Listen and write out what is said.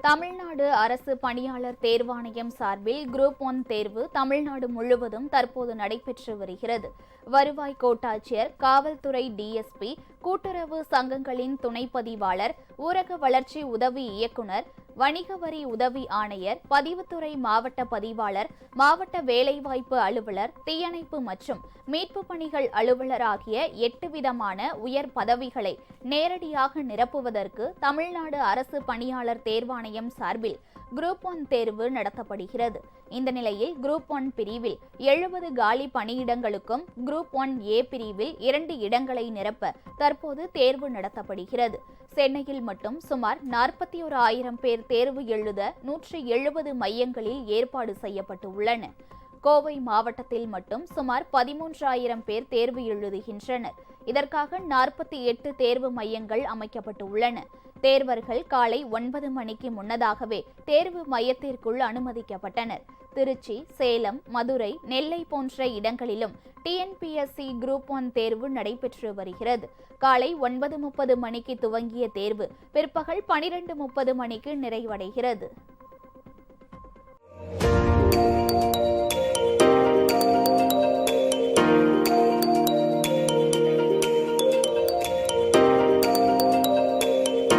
தமிழ்நாடு அரசு பணியாளர் தேர்வாணையம் சார்பில் குரூப் 1 தேர்வு தமிழ்நாடு முழுவதும் தற்போது நடைபெற்று வருகிறது. வருவாய் கோட்டாட்சியர், காவல்துறை டிஎஸ்பி, கூட்டுறவு சங்கங்களின் துணை பதிவாளர், ஊரக வளர்ச்சி உதவி இயக்குநர், வணிக வரி உதவி ஆணையர், பதிவுத்துறை மாவட்ட பதிவாளர், மாவட்ட வேலைவாய்ப்பு அலுவலர், தீயணைப்பு மற்றும் மீட்பு பணிகள் அலுவலர் ஆகிய 8 விதமான உயர் பதவிகளை நேரடியாக நிரப்புவதற்கு தமிழ்நாடு அரசு பணியாளர் தேர்வாணையம் சார்பில் குரூப் 1 தேர்வு நடத்தப்படுகிறது. இந்த நிலையில் குரூப் 1 பிரிவில் 70 காலி பணியிடங்களுக்கும் குரூப் 1A பிரிவில் 2 இடங்களை நிரப்ப தற்போது தேர்வு நடத்தப்படுகிறது. சென்னையில் மட்டும் சுமார் 41,000 பேர் தேர்வு எழுத 170 மையங்களில் ஏற்பாடு செய்யப்பட்டு உள்ளன. கோவை மாவட்டத்தில் மட்டும் சுமார் 13,000 பேர் தேர்வு எழுதுகின்றனர். இதற்காக 48 தேர்வு மையங்கள் அமைக்கப்பட்டு உள்ளன. தேர்வர்கள் காலை 9 மணிக்கு முன்னதாகவே தேர்வு மையத்திற்குள் அனுமதிக்கப்பட்டனர். திருச்சி, சேலம், மதுரை, நெல்லை போன்ற இடங்களிலும் டிஎன்பிஎஸ்சி குரூப் 1 தேர்வு நடைபெற்று வருகிறது. காலை 9:30 மணிக்கு துவங்கிய தேர்வு பிற்பகல் 12:30 மணிக்கு நிறைவடைகிறது.